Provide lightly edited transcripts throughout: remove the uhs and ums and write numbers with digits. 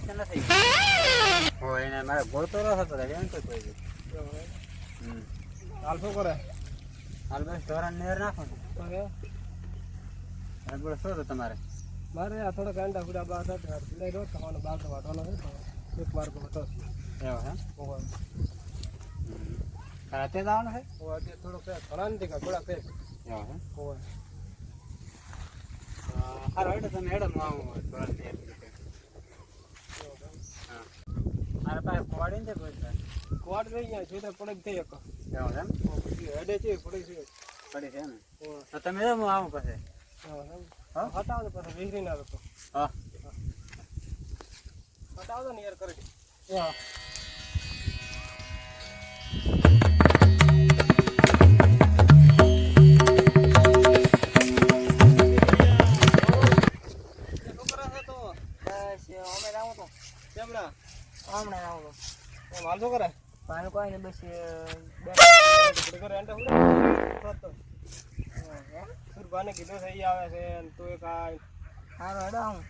છે નથી હોય એને મારે ગોતો રહ્યો હતો એમ તો કોઈ હાલ શું કરે હાલ બસ ધોરણ નેર નાખો ને બોલો શું હતું તમારે મારે આ થોડા ગાંડા ફૂડા બાર હતા ફૂડાઈ રહ્યો તમારો બાર વાટવાનો છે એક માર્ગ હતો એવો હે રાતે જ આવવાનું છે અત્યારે થોડો ઘણા નથી થોડા પેક એવો હે હોય સારું હેડો તમે હેડો હું આવું ધોરણ નેર મારા પાસે કોવાડી ને કોઈ કોટ રહી ગયા છે તો પડે થઈ શકો એવું એમ પછી હેડે છે પડે છે પડી છે ને તો તમે હું આવું પછી હટાવો તો પછી વીજળી ના હતો હા હટાવો તો ને યાર કરે માલ શું કરે પાણી કોઈ ને બસ સુરભાને કીધું થઈ આવે છે તું એક આ સારું હેડો આવું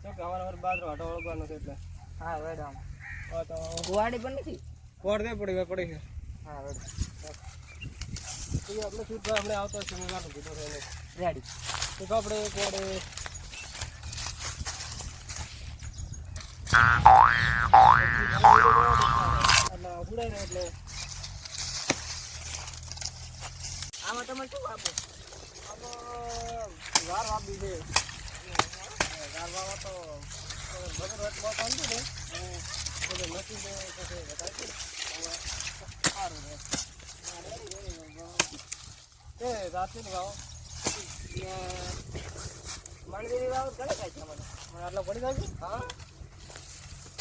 શું કે અમારે બાજરો હાટો ઓળખવાનો છે એટલે હા હેડો આવું તો કુવાડી પણ નથી કોડ દે પડી છે હા હેડો આપણે સુરભા આપણે આવતો છે મેં ગાનું કીધું છે એને રેડી તો આપણે કોડે એટલે આમાં તમે શું આપો વાર વાપી છે વાર વાવા તો બધું રટ બહુ કામ છે ને બધું નથી પછી બતાવી સારું રહે એ રાત્રે વાવો મંદિર વાવ કરે કાંઈ છે મને આટલા પડી જાય છે હા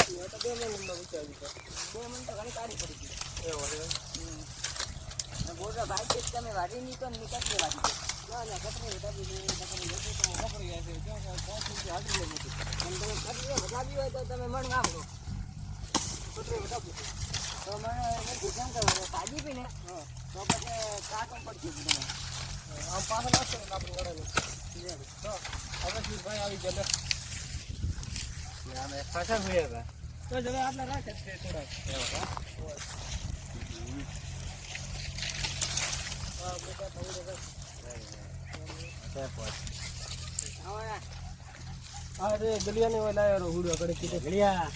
તો 2 મિનિટમાં વિચાર્યું છે 2 મિનિટ તો ઘણી કાઢી પડી ગઈ એવો છે બોલરા ભાઈ કે તમે વાડી ની તો નીકળતી વાડી ના કટરી બતાવી દે કટરી લેતો તો ખબર જાય છે ક્યાં 5 મિનિટ હાજરી લેવું છે પણ તમે કટરી બતાવી હોય તો તમે મણ ગામો કટરી બતાવી તો મને નથી કેમ કરવા તાજી પી ને તો પછી કાટો પડશે તમે આમ પાછળ નાખશે ને આપણે વડાને તો હવે ભાઈ આવી ગયા અમે પાછા જોઈએ હતા તો જરા આટલા રાખે છે થોડા એવો હે હા બેટા થોડું રસ હા રે ગલિયાને ઓય લાયો રો હુડો કરે કીધું ગળિયા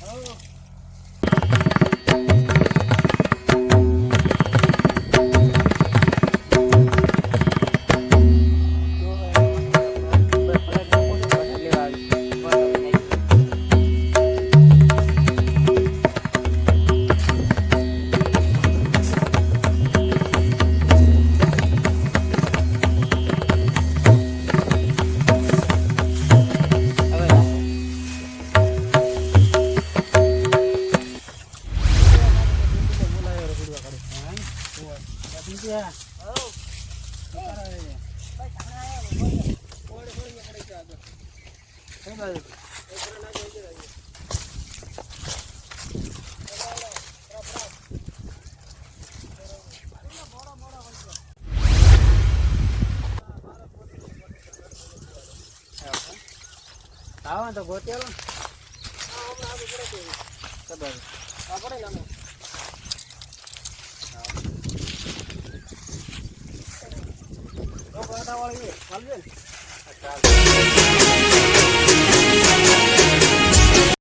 આવો તો ગોતેલો ખબર આપણે નામે તો વાળી હાલવે ચાલ